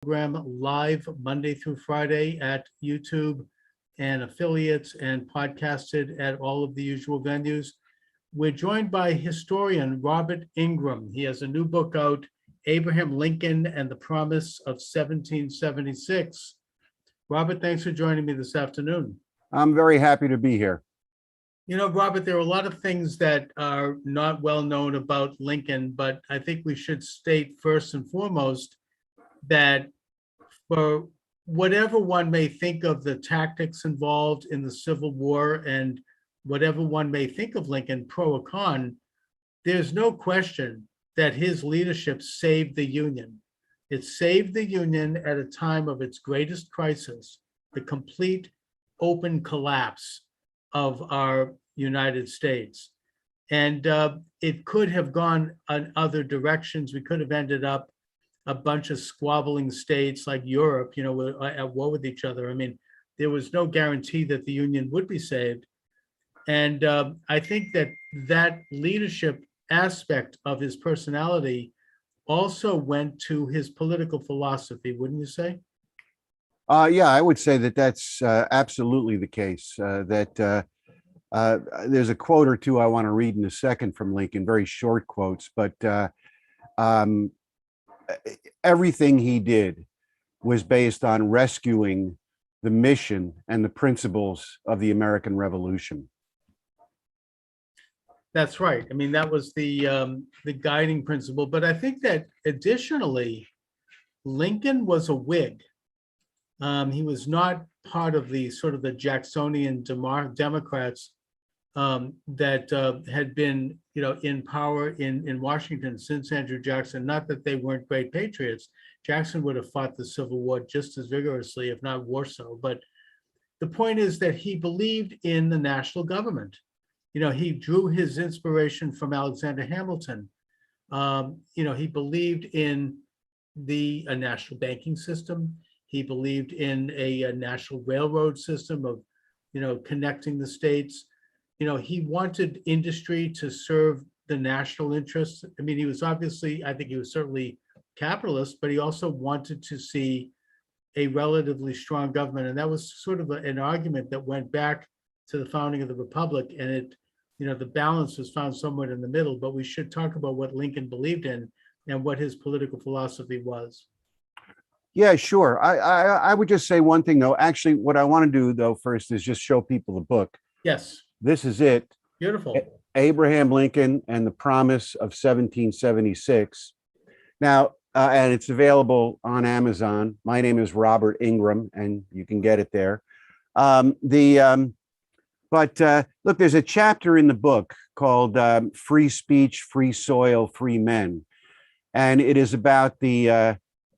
program live Monday through Friday at YouTube and affiliates and podcasted at all of the usual venues. We're joined by historian Robert Ingram. He has a new book out, Abraham Lincoln and the Promise of 1776. Robert, thanks for joining me this afternoon. I'm very happy to be here. You know, Robert, there are a lot of things that are not well known about Lincoln, but I think we should state first and foremost that for whatever one may think of the tactics involved in the Civil War and whatever one may think of Lincoln, pro or con, there's no question that his leadership saved the Union. It saved the Union at a time of its greatest crisis, the complete open collapse of our United States. And it could have gone in other directions. We could have ended up a bunch of squabbling states like Europe, you know, at war with each other. I mean, there was no guarantee that the Union would be saved. And I think that that leadership aspect of his personality also went to his political philosophy, wouldn't you say? Yeah, I would say that that's absolutely the case. There's a quote or two I want to read in a second from Lincoln, very short quotes, but everything he did was based on rescuing the mission and the principles of the American Revolution. That's right. I mean, that was the guiding principle. But I think that additionally, Lincoln was a Whig. He was not part of the sort of the Jacksonian Democrats that had been, you know, in power in Washington since Andrew Jackson. Not that they weren't great patriots. Jackson would have fought the Civil War just as vigorously, if not more so. But the point is that he believed in the national government. You know, he drew his inspiration from Alexander Hamilton. You know, he believed in a national banking system. He believed in a national railroad system of, you know, connecting the states. You know, he wanted industry to serve the national interests. I mean, he was obviously, I think he was certainly capitalist, but he also wanted to see a relatively strong government. And that was sort of an argument that went back to the founding of the Republic. And it, you know, the balance was found somewhat in the middle, but we should talk about what Lincoln believed in and what his political philosophy was. Yeah, sure. I would just say one thing, though. Actually, what I want to do, though, first is just show people the book. Yes. This is it. Beautiful. Abraham Lincoln and the Promise of 1776. Now, and it's available on Amazon. My name is Robert Ingram, and you can get it there. But look, there's a chapter in the book called Free Speech, Free Soil, Free Men. And it is about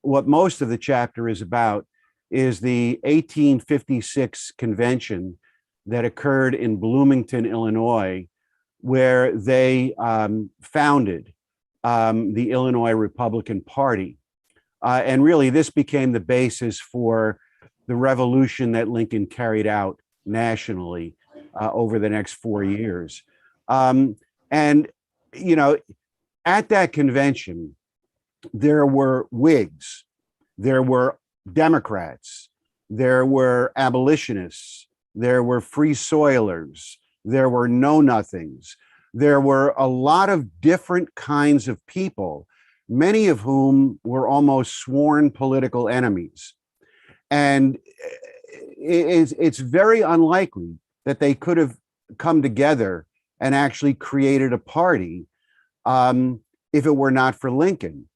what most of the chapter is about is the 1856 convention that occurred in Bloomington, Illinois, where they founded the Illinois Republican Party. And really, this became the basis for the revolution that Lincoln carried out nationally over the next 4 years. And, you know, at that convention, there were Whigs, there were Democrats, there were abolitionists, there were free soilers, there were know-nothings. There were a lot of different kinds of people, many of whom were almost sworn political enemies. And it's very unlikely that they could have come together and actually created a party if it were not for Lincoln.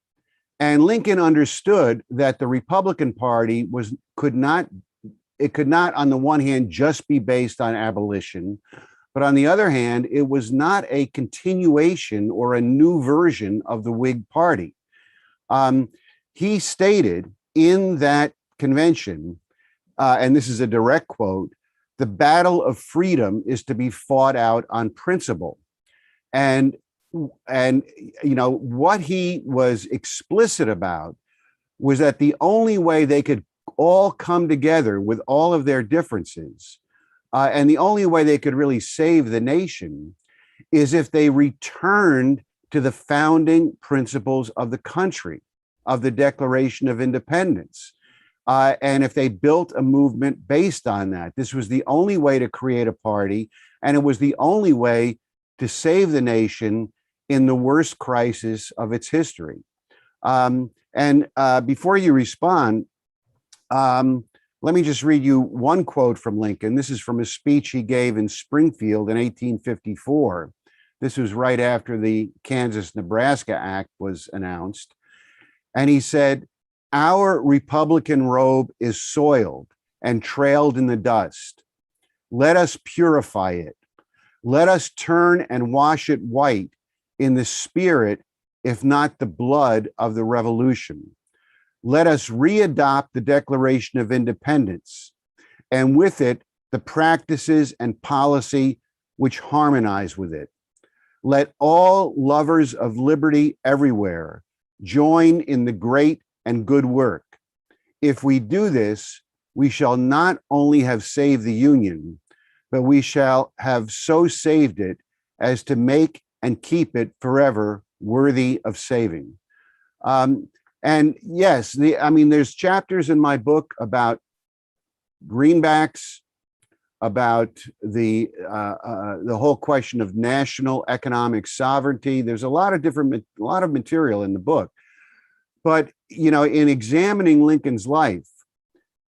And Lincoln understood that the Republican Party could not on the one hand just be based on abolition, but on the other hand, it was not a continuation or a new version of the Whig Party. He stated in that convention, and this is a direct quote, "The battle of freedom is to be fought out on principle." And you know, what he was explicit about was that the only way they could all come together with all of their differences, and the only way they could really save the nation, is if they returned to the founding principles of the country. of the Declaration of Independence. And if they built a movement based on that, this was the only way to create a party, and it was the only way to save the nation in the worst crisis of its history. Before you respond, let me just read you one quote from Lincoln. This is from a speech he gave in Springfield in 1854. This was right after the Kansas-Nebraska Act was announced. And he said, "Our Republican robe is soiled and trailed in the dust. Let us purify it. Let us turn and wash it white in the spirit, if not the blood, of the Revolution. Let us readopt the Declaration of Independence, and with it, the practices and policy which harmonize with it. Let all lovers of liberty everywhere join in the great and good work. If we do this, we shall not only have saved the Union, but we shall have so saved it as to make and keep it forever worthy of saving." And yes, there's chapters in my book about greenbacks, about the whole question of national economic sovereignty. There's a lot of material in the book. But, in examining Lincoln's life,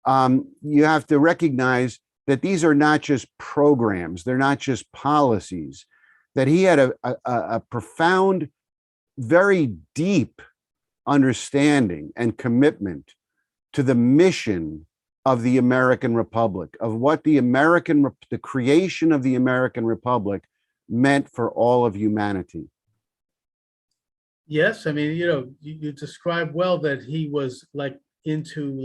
you have to recognize that these are not just programs, they're not just policies, that he had a profound, very deep understanding and commitment to the mission of the American Republic, of what the creation of the American Republic meant for all of humanity. Yes, you describe well that he was into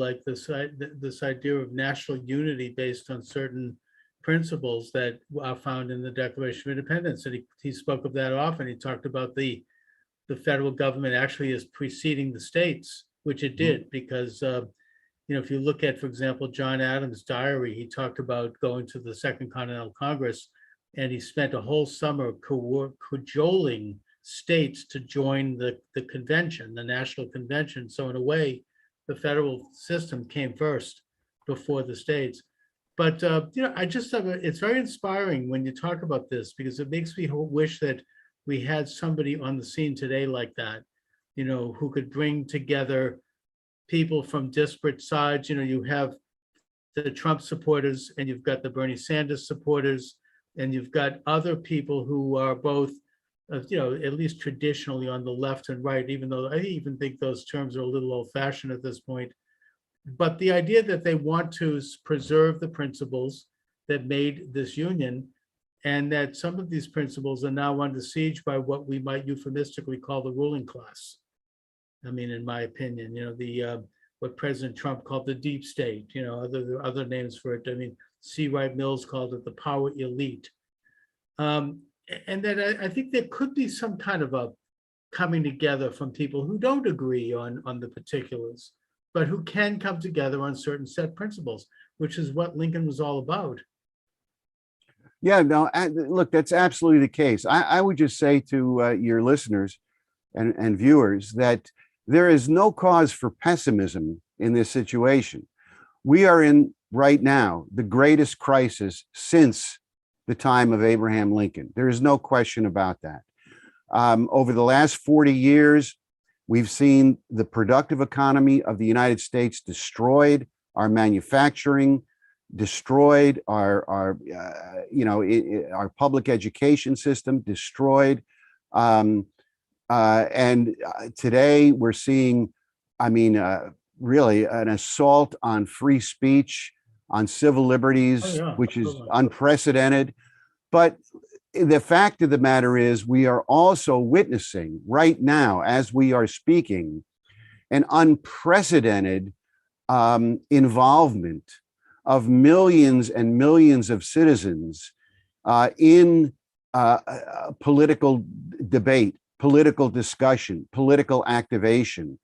this idea of national unity based on certain principles that are found in the Declaration of Independence. And he spoke of that often. He talked about the federal government actually is preceding the states, which it did, because if you look at, for example, John Adams' diary, he talked about going to the Second Continental Congress, and he spent a whole summer cajoling states to join the convention, the national convention. So in a way, the federal system came first before the states. But I just it's very inspiring when you talk about this, because it makes me wish that we had somebody on the scene today like that, who could bring together people from disparate sides. You have the Trump supporters, and you've got the Bernie Sanders supporters, and you've got other people who are both, at least traditionally on the left and right, even though I even think those terms are a little old-fashioned at this point. But the idea that they want to preserve the principles that made this union, and that some of these principles are now under siege by what we might euphemistically call the ruling class. In my opinion, what President Trump called the deep state, other names for it. C. Wright Mills called it the power elite. And that I think there could be some kind of a coming together from people who don't agree on the particulars, but who can come together on certain set principles, which is what Lincoln was all about. Yeah, no, look, that's absolutely the case. I would just say to your listeners and viewers that there is no cause for pessimism in this situation. We are in, right now, the greatest crisis since the time of Abraham Lincoln. There is no question about that. Over the last 40 years, we've seen the productive economy of the United States destroyed, our manufacturing destroyed, our public education system destroyed, and today we're seeing, really an assault on free speech, on civil liberties, which is unprecedented. But the fact of the matter is, we are also witnessing right now, as we are speaking, an unprecedented involvement of millions and millions of citizens in political debate, political discussion, political activation.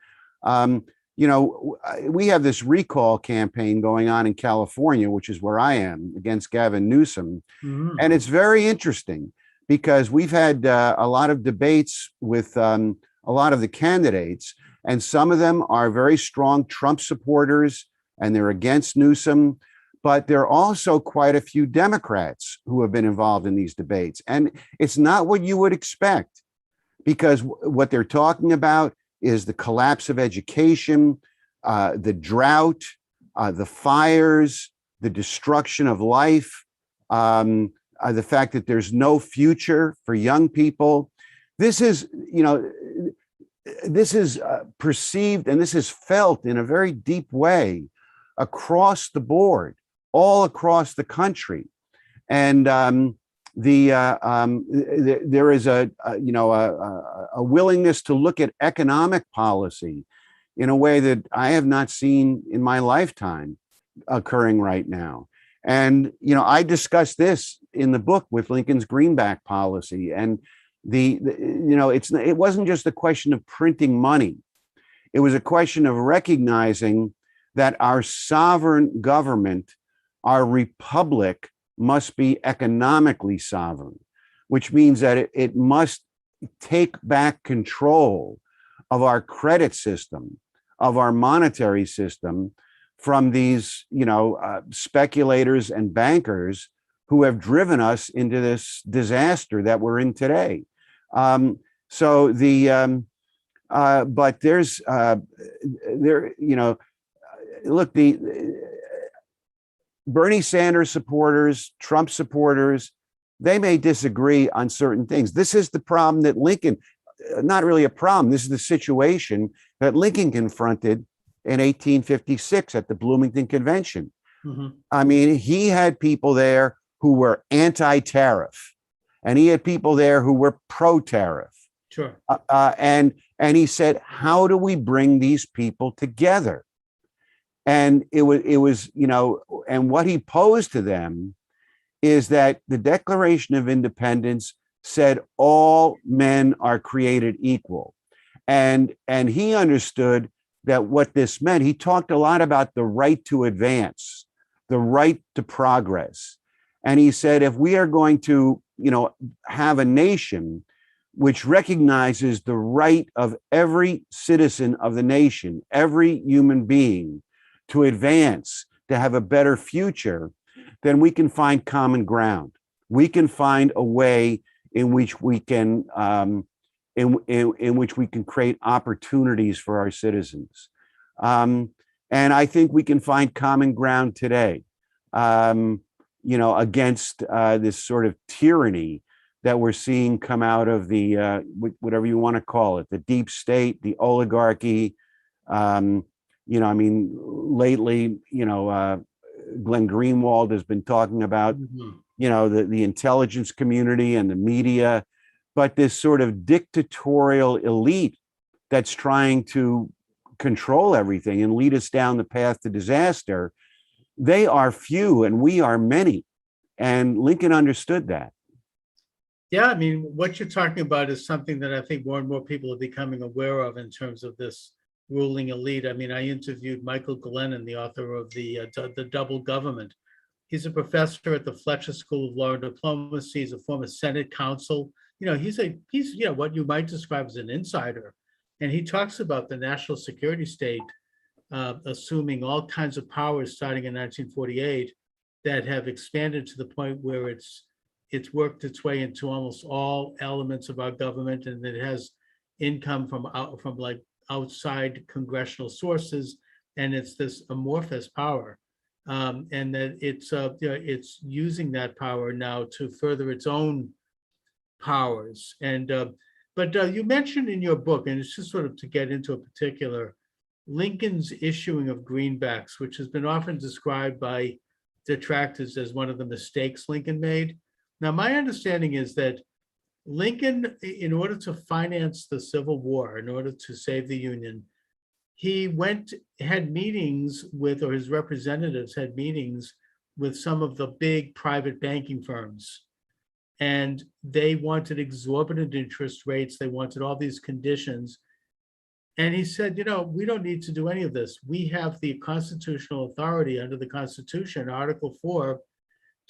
We have this recall campaign going on in California, which is where I am, against Gavin Newsom. Mm-hmm. And it's very interesting because we've had a lot of debates with a lot of the candidates, And some of them are very strong Trump supporters and they're against Newsom. But there are also quite a few Democrats who have been involved in these debates. And it's not what you would expect, because what they're talking about is the collapse of education, the drought, the fires, the destruction of life, the fact that there's no future for young people. This is, this is perceived and this is felt in a very deep way across the board, all across the country. And there is a willingness to look at economic policy in a way that I have not seen in my lifetime occurring right now. And I discussed this in the book with Lincoln's greenback policy, and it wasn't just a question of printing money. It was a question of recognizing that our sovereign government, our republic, must be economically sovereign, which means that it must take back control of our credit system, of our monetary system, from these, speculators and bankers who have driven us into this disaster that we're in today. But there's, look, Bernie Sanders supporters, Trump supporters, they may disagree on certain things. This is the problem that Lincoln, not really a problem, this is the situation that Lincoln confronted in 1856 at the Bloomington Convention. Mm-hmm. I mean, he had people there who were anti-tariff, and he had people there who were pro-tariff. Sure. And he said, how do we bring these people together? And it was, and what he posed to them is that the Declaration of Independence said all men are created equal. And he understood that what this meant. He talked a lot about the right to advance, the right to progress. And he said, if we are going to, have a nation which recognizes the right of every citizen of the nation, every human being, to advance, to have a better future, then we can find common ground. We can find a way in which we can in which we can create opportunities for our citizens. And I think we can find common ground today, against this sort of tyranny that we're seeing come out of the, whatever you want to call it, the deep state, the oligarchy. Lately, Glenn Greenwald has been talking about, the intelligence community and the media, but this sort of dictatorial elite that's trying to control everything and lead us down the path to disaster. They are few and we are many. And Lincoln understood that. Yeah, I mean, what you're talking about is something that I think more and more people are becoming aware of in terms of this ruling elite. I mean, I interviewed Michael Glennon, the author of the Double Government. He's a professor at the Fletcher School of Law and Diplomacy. He's a former Senate counsel. He's what you might describe as an insider. And he talks about the national security state assuming all kinds of powers starting in 1948 that have expanded to the point where it's worked its way into almost all elements of our government, and it has income from like outside congressional sources, and it's this amorphous power, and that it's using that power now to further its own powers. And but you mentioned in your book, and it's just sort of to get into a particular, Lincoln's issuing of greenbacks, which has been often described by detractors as one of the mistakes Lincoln made. Now, my understanding is that Lincoln, in order to finance the Civil War, in order to save the Union, he had meetings with, or his representatives had meetings with some of the big private banking firms. And they wanted exorbitant interest rates. They wanted all these conditions. And he said, we don't need to do any of this. We have the constitutional authority under the Constitution, Article 4,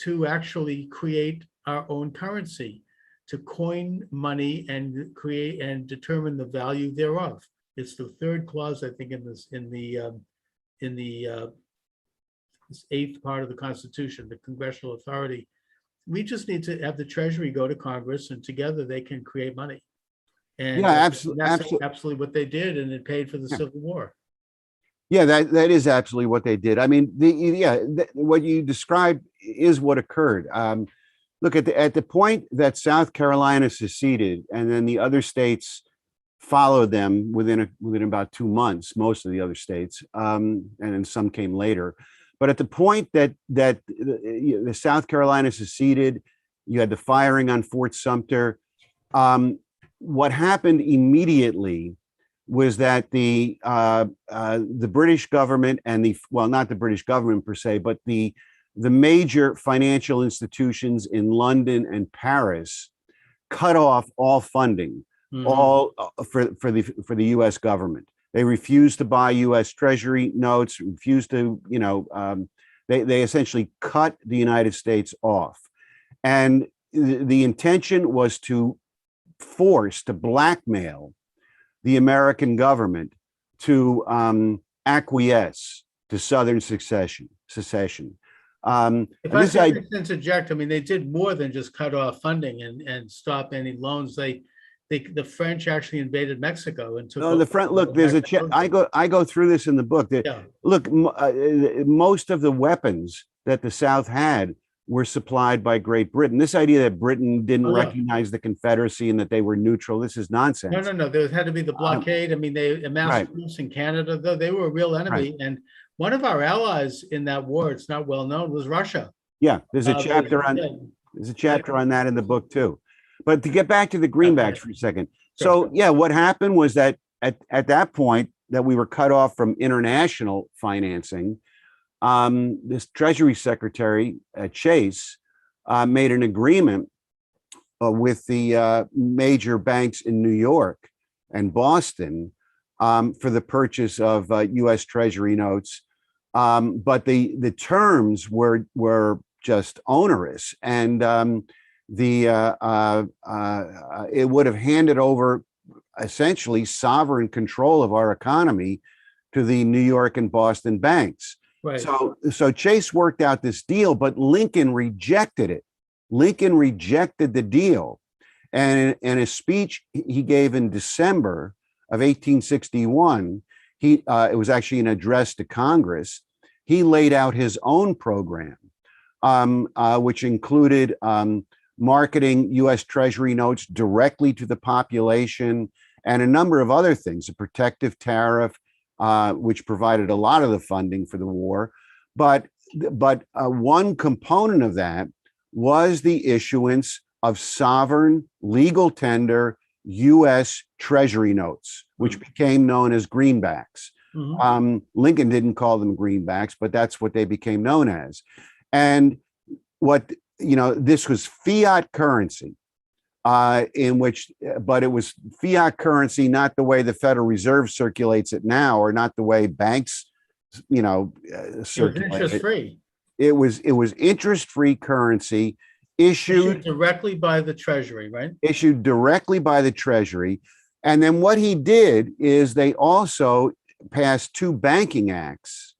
to actually create our own currency, to coin money and create and determine the value thereof. It's the third clause, I think, in the this eighth part of the Constitution, the congressional authority. We just need to have the Treasury go to Congress, and together they can create money. And Yeah, absolutely, that's absolutely. absolutely what they did, and it paid for the Civil War. Yeah, that is absolutely what they did. I mean, what you described is what occurred. Look at the point that South Carolina seceded, and then the other states followed them within about 2 months. Most of the other states, and then some came later. But at the point that the South Carolina seceded, you had the firing on Fort Sumter. What happened immediately was that the British government and not the British government per se, but the major financial institutions in London and Paris cut off all funding, all for the U.S. government. They refused to buy U.S. Treasury notes, refused to, they essentially cut the United States off. And the intention was to blackmail the American government to acquiesce to Southern secession. If I can interject, I mean, they did more than just cut off funding and stop any loans. The French actually invaded Mexico and took. No, the front. Look, there's a. I go through this in the book. Yeah. Look, most of the weapons that the South had were supplied by Great Britain. This idea that Britain didn't recognize the Confederacy and that they were neutral, this is nonsense. No. There had to be the blockade. I mean, they amassed troops in Canada, though they were a real enemy. Right. And one of our allies in that war, it's not well known, was Russia. Yeah, there's a chapter on that in the book too. But to get back to the greenbacks for a second. So yeah, what happened was that at that point that we were cut off from international financing, this Treasury Secretary Chase made an agreement with the major banks in New York and Boston for the purchase of U.S. Treasury notes, but the terms were just onerous, and it would have handed over essentially sovereign control of our economy to the New York and Boston banks. Right. So Chase worked out this deal, but Lincoln rejected it. Lincoln rejected the deal. And in a speech he gave in December of 1861, it was actually an address to Congress. He laid out his own program, which included marketing U.S. Treasury notes directly to the population and a number of other things, a protective tariff, which provided a lot of the funding for the war. But one component of that was the issuance of sovereign legal tender U.S. Treasury notes, which became known as greenbacks. Lincoln didn't call them greenbacks, but that's what they became known as. And this was fiat currency, but it was fiat currency, not the way the Federal Reserve circulates it now, or not the way banks, circulate interest-free. It was interest-free currency issued directly by the Treasury, right? Issued directly by the Treasury. And then what he did is they also passed two banking acts.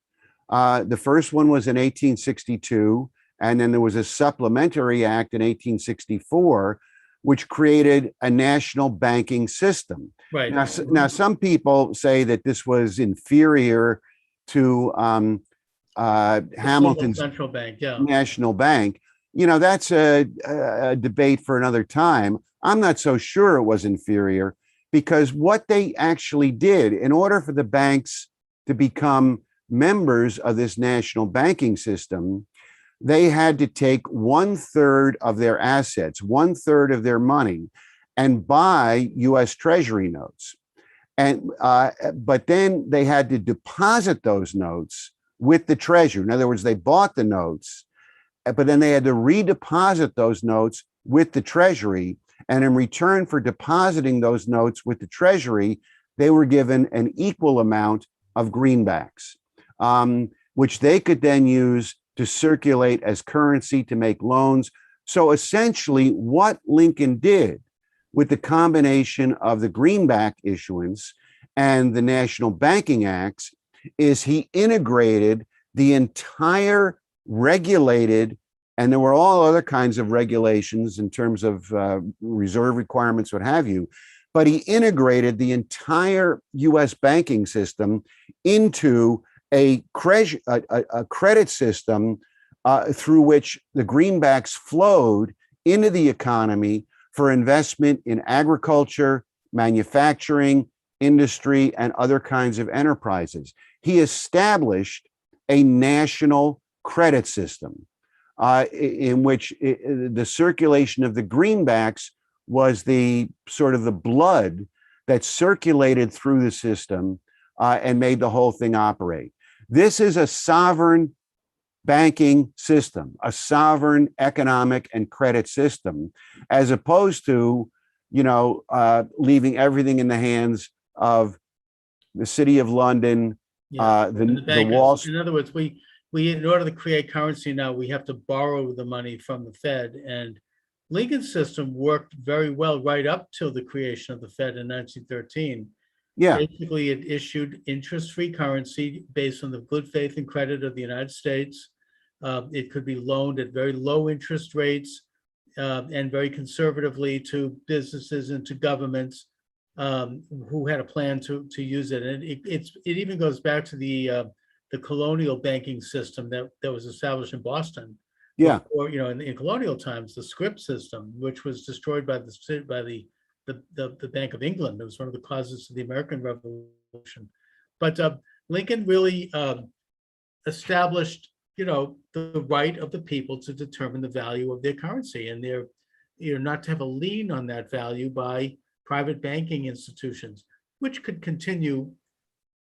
The first one was in 1862, and then there was a supplementary act in 1864, which created a national banking system. Right. Now some people say that this was inferior to Hamilton's central bank, national bank. That's a debate for another time. I'm not so sure it was inferior, because what they actually did in order for the banks to become members of this national banking system, they had to take 1/3 of their assets, 1/3 of their money, and buy U.S. Treasury notes. But then they had to deposit those notes with the Treasury. In other words, they bought the notes, but then they had to redeposit those notes with the Treasury. And in return for depositing those notes with the Treasury, they were given an equal amount of greenbacks, which they could then use to circulate as currency to make loans. So essentially what Lincoln did with the combination of the greenback issuance and the National Banking Acts is he integrated the entire regulated, and there were all other kinds of regulations in terms of reserve requirements, what have you, but he integrated the entire US banking system into a credit system through which the greenbacks flowed into the economy for investment in agriculture, manufacturing, industry, and other kinds of enterprises. He established a national credit system in which the circulation of the greenbacks was the sort of the blood that circulated through the system and made the whole thing operate. This is a sovereign banking system, a sovereign economic and credit system, as opposed to, leaving everything in the hands of the City of London, the Wall Street. In other words, we in order to create currency now, we have to borrow the money from the Fed. And Lincoln's system worked very well right up till the creation of the Fed in 1913. Yeah. Basically, it issued interest-free currency based on the good faith and credit of the United States. It could be loaned at very low interest rates and very conservatively to businesses and to governments who had a plan to use it. And it even goes back to the colonial banking system that was established in Boston. Yeah. Or in colonial times, the scrip system, which was destroyed by the Bank of England. It was one of the causes of the American Revolution. But Lincoln really established, the right of the people to determine the value of their currency, and not to have a lien on that value by private banking institutions, which could continue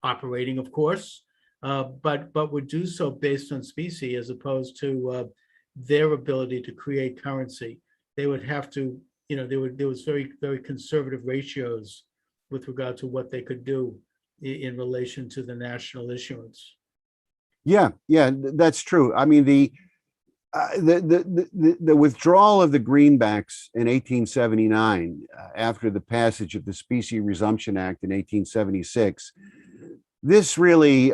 operating, of course, but would do so based on specie as opposed to their ability to create currency. They would have to, there was very, very conservative ratios with regard to what they could do in relation to the national issuance. Yeah, that's true. I mean, the withdrawal of the greenbacks in 1879 after the passage of the Specie Resumption Act in 1876, this really,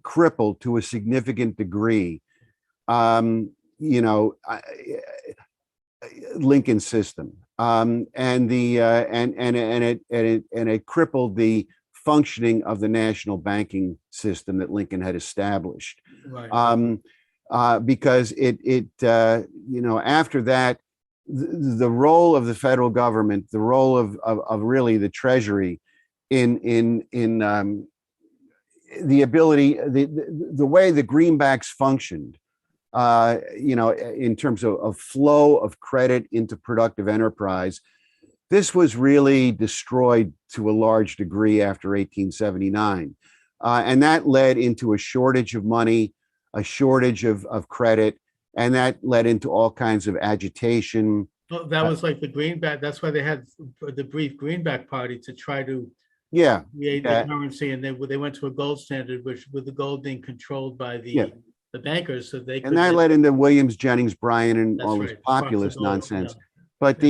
crippled to a significant degree, Lincoln's system, and it crippled the functioning of the national banking system that Lincoln had established. Right. Because after that, the role of the federal government, the role of really the Treasury in the ability, the way the greenbacks functioned, in terms of flow of credit into productive enterprise, this was really destroyed to a large degree after 1879. And that led into a shortage of money, a shortage of credit, and that led into all kinds of agitation. Well, that was like the greenback. That's why they had the brief greenback party to try to create the currency, and they went to a gold standard, which with the gold being controlled by the bankers, so they could. And that led into Williams, Jennings, Bryan, and all this populist nonsense. But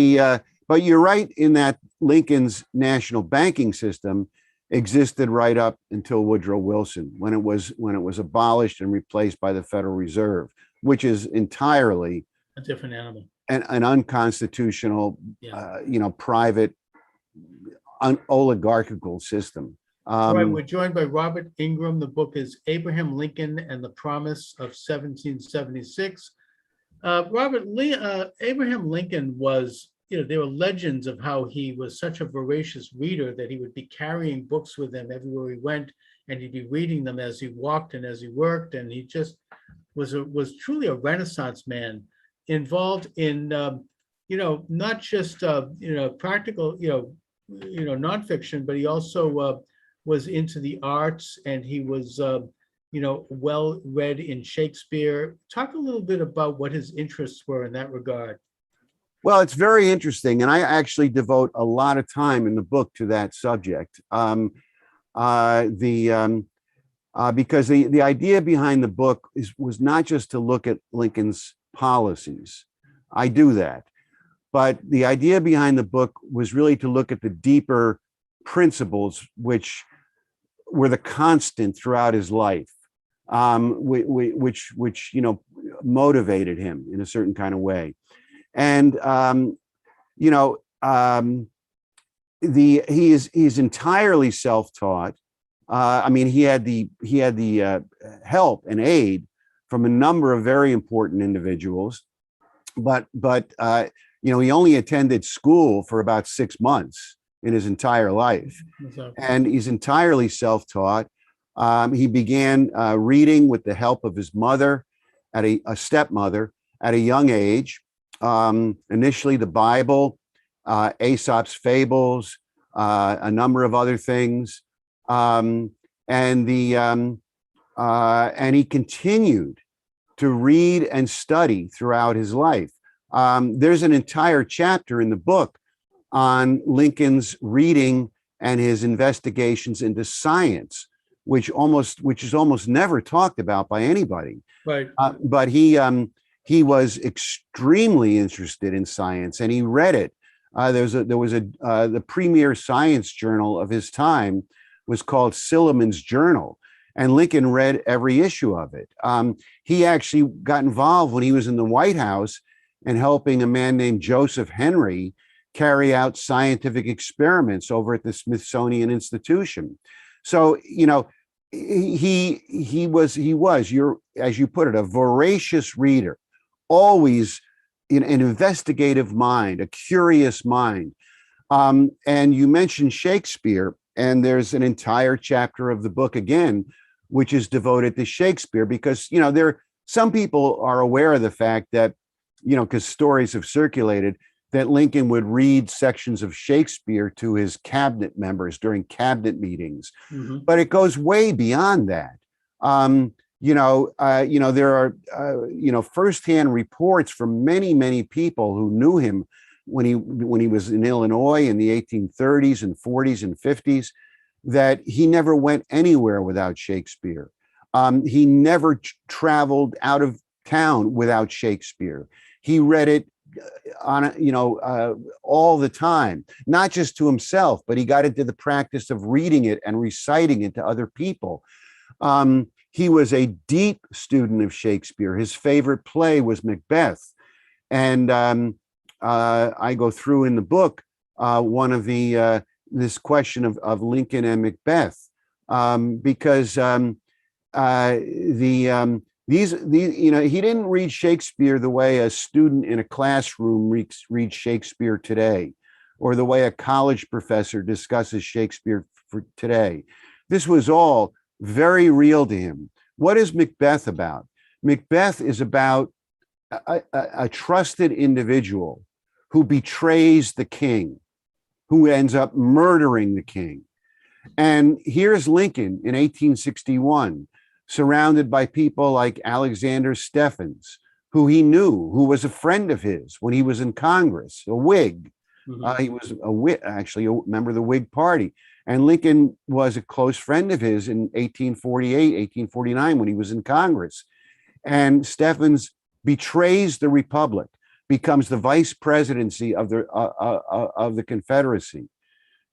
but you're right in that Lincoln's national banking system existed right up until Woodrow Wilson, when it was abolished and replaced by the Federal Reserve, which is entirely a different animal, an unconstitutional, private, oligarchical system. All right, we're joined by Robert Ingram. The book is Abraham Lincoln and the Promise of 1776. Abraham Lincoln was, there were legends of how he was such a voracious reader that he would be carrying books with him everywhere he went, and he'd be reading them as he walked and as he worked. And he just was truly a Renaissance man, involved in, not just, practical, nonfiction, but he also was into the arts, and he was, well read in Shakespeare. Talk a little bit about what his interests were in that regard. Well, it's very interesting, and I actually devote a lot of time in the book to that subject. Because the idea behind the book was not just to look at Lincoln's policies. I do that. But the idea behind the book was really to look at the deeper principles which were the constant throughout his life, which motivated him in a certain kind of way. And he's entirely self-taught. I mean, he had the help and aid from a number of very important individuals, but he only attended school for about 6 months in his entire life, and he's entirely self-taught. He began reading with the help of his mother, at a stepmother, at a young age. Initially, the Bible, Aesop's fables, a number of other things, and he continued to read and study throughout his life. There's an entire chapter in the book on Lincoln's reading and his investigations into science, which is almost never talked about by anybody. Right. But he was extremely interested in science, and he read it. The premier science journal of his time was called Silliman's Journal, and Lincoln read every issue of it. He actually got involved when he was in the White House and helping a man named Joseph Henry carry out scientific experiments over at the Smithsonian Institution. So, he was, as you put it, a voracious reader, always in an investigative mind, a curious mind. And you mentioned Shakespeare, and there's an entire chapter of the book again, which is devoted to Shakespeare, because, some people are aware of the fact that, because stories have circulated, that Lincoln would read sections of Shakespeare to his cabinet members during cabinet meetings. Mm-hmm. But it goes way beyond that. There are, firsthand reports from many, many people who knew him when he was in Illinois in the 1830s and 40s and 50s, that he never went anywhere without Shakespeare. He never traveled out of town without Shakespeare. He read it all the time, not just to himself, but he got into the practice of reading it and reciting it to other people. He was a deep student of Shakespeare. His favorite play was Macbeth. And I go through in the book one of this question of Lincoln and Macbeth, because he didn't read Shakespeare the way a student in a classroom reads Shakespeare today, or the way a college professor discusses Shakespeare for today. This was all very real to him. What is Macbeth about? Macbeth is about a trusted individual who betrays the king, who ends up murdering the king. And here's Lincoln in 1861, surrounded by people like Alexander Stephens, who he knew, who was a friend of his when he was in Congress, a Whig. Mm-hmm. He was actually a member of the Whig Party. And Lincoln was a close friend of his in 1848, 1849, when he was in Congress. And Stephens betrays the Republic, becomes the vice presidency of the Confederacy.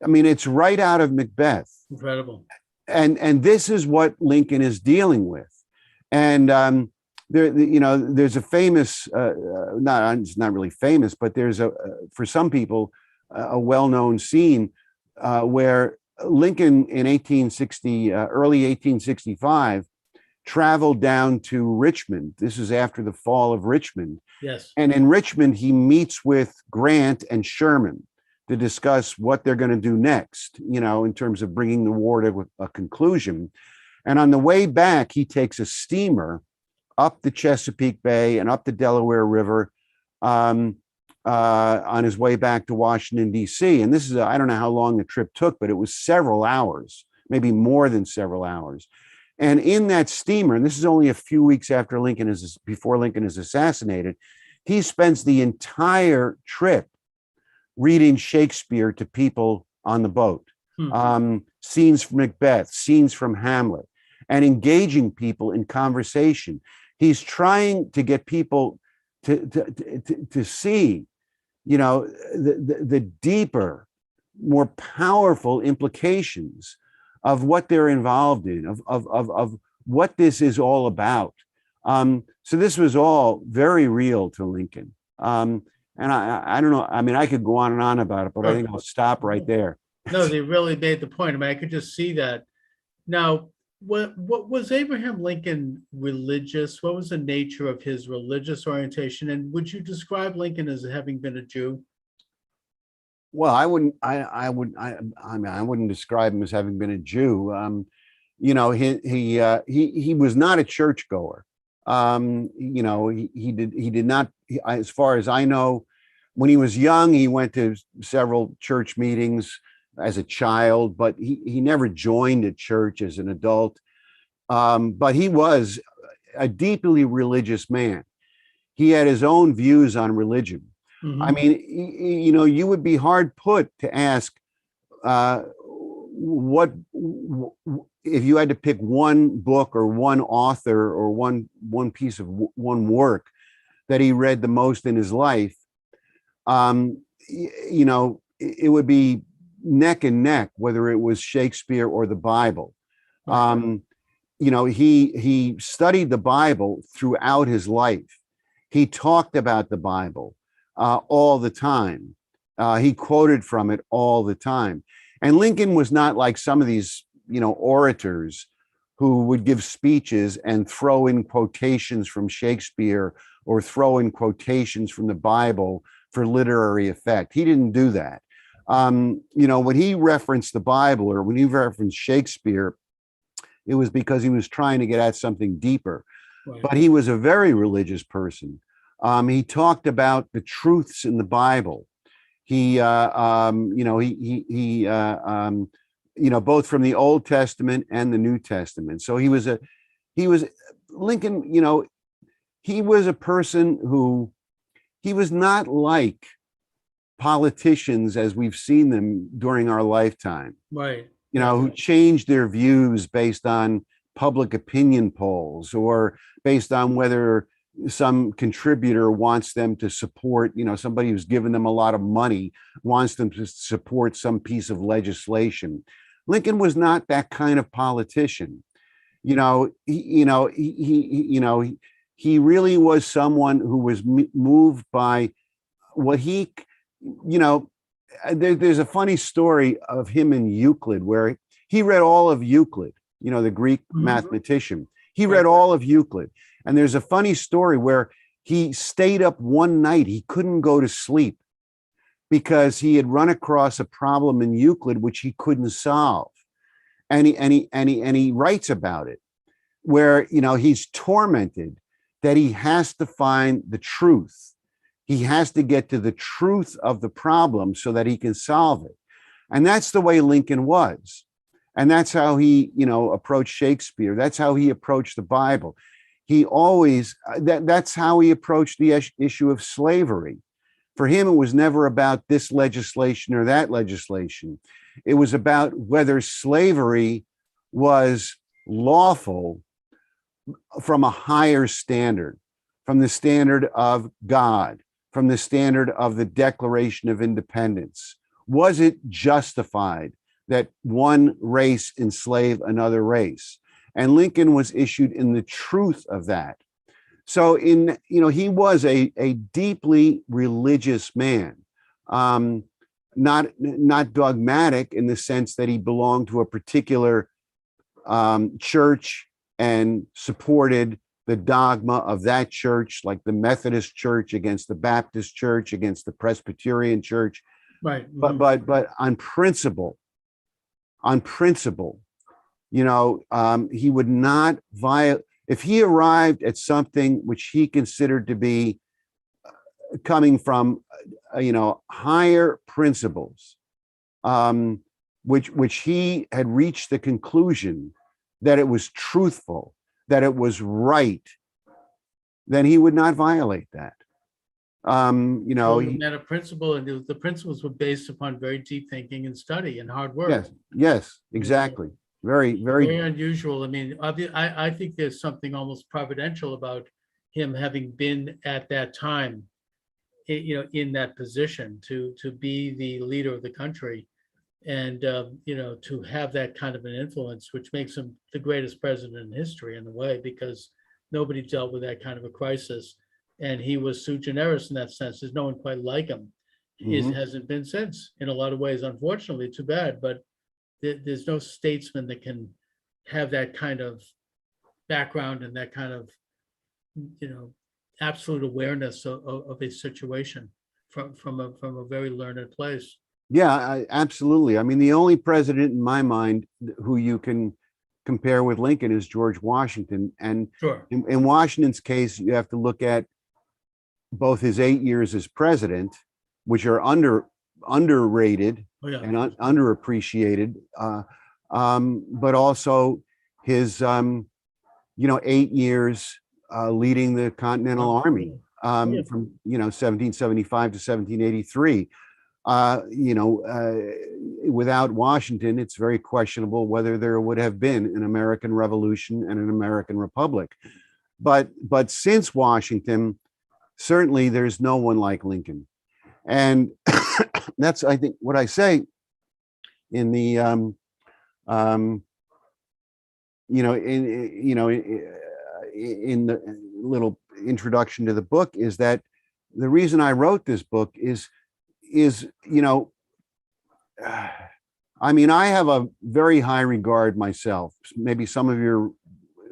I mean, it's right out of Macbeth. Incredible. And this is what Lincoln is dealing with. And there's a famous, it's not really famous, but there's for some people, a well-known scene where Lincoln in early 1865, traveled down to Richmond. This is after the fall of Richmond. Yes. And in Richmond, he meets with Grant and Sherman to discuss what they're going to do next, in terms of bringing the war to a conclusion. And on the way back, he takes a steamer up the Chesapeake Bay and up the Delaware River on his way back to Washington, D.C. And this is, I don't know how long the trip took, but it was several hours, maybe more than several hours. And in that steamer, and this is only a few weeks after before Lincoln is assassinated, he spends the entire trip reading Shakespeare to people on the boat, scenes from Macbeth, scenes from Hamlet, and engaging people in conversation. He's trying to get people to see, the deeper more powerful implications of what they're involved in, of what this is all about. So this was all very real to Lincoln. And I don't know, I mean, I could go on and on about it, but I think I'll stop right there. No, they really made the point. I mean, I could just see that. Now, what was Abraham Lincoln religious? What was the nature of his religious orientation? And would you describe Lincoln as having been a Jew? Well, I wouldn't. I mean, I wouldn't describe him as having been a Jew. You know, he was not a churchgoer. You know, he did not. As far as I know, when he was young, he went to several church meetings as a child, but he never joined a church as an adult. But he was a deeply religious man. He had his own views on religion. I mean, you know, you would be hard put to ask what if you had to pick one book or one author or one piece of one work that he read the most in his life. You know, it would be neck and neck, whether it was Shakespeare or the Bible. You know, he studied the Bible throughout his life. He talked about the Bible all the time. He quoted from it all the time. And Lincoln was not like some of these, you know, orators who would give speeches and throw in quotations from Shakespeare or throw in quotations from the Bible for literary effect. He didn't do that. You know, when he referenced the Bible or when he referenced Shakespeare, it was because he was trying to get at something deeper. Right. But he was a very religious person. He talked about the truths in the Bible. He, you know, you know, both from the Old Testament and the New Testament. So he was Lincoln, you know, he was a person who, he was not like politicians as we've seen them during our lifetime. Right. You know, who changed their views based on public opinion polls or based on whether some contributor wants them to support, you know, somebody who's given them a lot of money wants them to support some piece of legislation. Lincoln was not that kind of politician. You know, he really was someone who was moved by what he, you know, there's a funny story of him in Euclid where he read all of Euclid, you know, the Greek mathematician. He read all of Euclid. And there's a funny story where he stayed up one night. He couldn't go to sleep because he had run across a problem in Euclid which he couldn't solve. And he writes about it, where, you know, he's tormented that he has to find the truth. He has to get to the truth of the problem so that he can solve it. And that's the way Lincoln was. And that's how he, you know, approached Shakespeare. That's how he approached the Bible. He always, that's how he approached the issue of slavery. For him, it was never about this legislation or that legislation. It was about whether slavery was lawful from a higher standard, from the standard of God, from the standard of the Declaration of Independence. Was it justified that one race enslave another race? And Lincoln was issued in the truth of that. So you know, he was a deeply religious man, not dogmatic in the sense that he belonged to a particular church and supported the dogma of that church, like the Methodist Church against the Baptist Church, against the Presbyterian Church. Right. But on principle, you know, he would not violate. If he arrived at something which he considered to be coming from, you know, higher principles, which he had reached the conclusion that it was truthful, that it was right, then he would not violate that. You know, he had a principle, and the principles were based upon very deep thinking and study and hard work. Yes, exactly. Very unusual. I mean, I think there's something almost providential about him having been at that time, you know, in that position to be the leader of the country. And, to have that kind of an influence, which makes him the greatest president in history in a way, because nobody dealt with that kind of a crisis. And he was sui generis in that sense. There's no one quite like him. It Mhm. hasn't been since, in a lot of ways, unfortunately, too bad, but there's no statesman that can have that kind of background and that kind of, absolute awareness of a situation from a very learned place. Yeah, absolutely. I mean, the only president in my mind who you can compare with Lincoln is George Washington. And Sure. in Washington's case, you have to look at both his 8 years as president, which are underrated Oh, yeah. and underappreciated, but also his 8 years leading the Continental Oh, Army yeah. from 1775 to 1783. Without Washington, it's very questionable whether there would have been an American Revolution and an American Republic. But since Washington, certainly there's no one like Lincoln. And that's, I think, what I say in the in the little introduction to the book is that the reason I wrote this book is I mean, I have a very high regard myself. Maybe some of your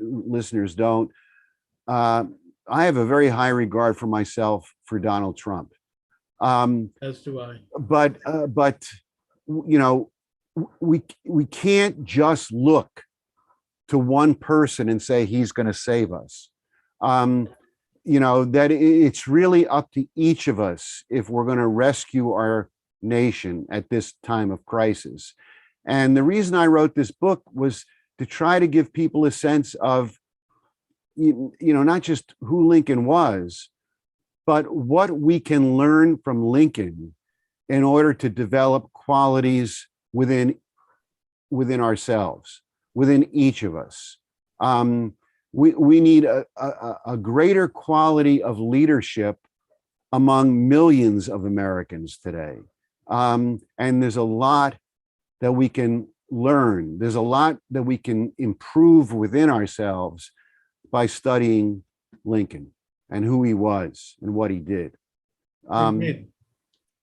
listeners don't. I have a very high regard for myself for Donald Trump. As do I. But we can't just look to one person and say he's going to save us. That it's really up to each of us if we're going to rescue our nation at this time of crisis. And the reason I wrote this book was to try to give people a sense of, not just who Lincoln was, but what we can learn from Lincoln in order to develop qualities within ourselves, within each of us. We need a greater quality of leadership among millions of Americans today. And there's a lot that we can learn. There's a lot that we can improve within ourselves by studying Lincoln and who he was and what he did.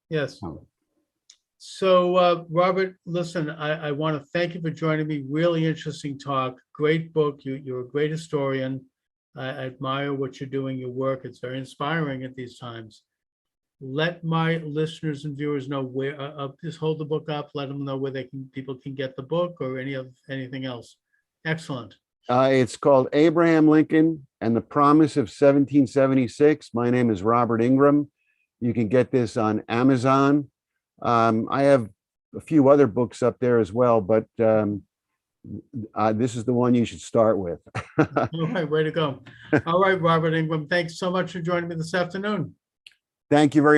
Yes. So, Robert, listen, I want to thank you for joining me. Really interesting talk. Great book. You're a great historian. I admire what you're doing, your work. It's very inspiring at these times. Let my listeners and viewers know where, just hold the book up, let them know where people can get the book or anything else. Excellent. It's called Abraham Lincoln and the Promise of 1776. My name is Robert Ingram. You can get this on Amazon. I have a few other books up there as well, but this is the one you should start with. All right, way to go. All right, Robert Ingram, thanks so much for joining me this afternoon. Thank you very much.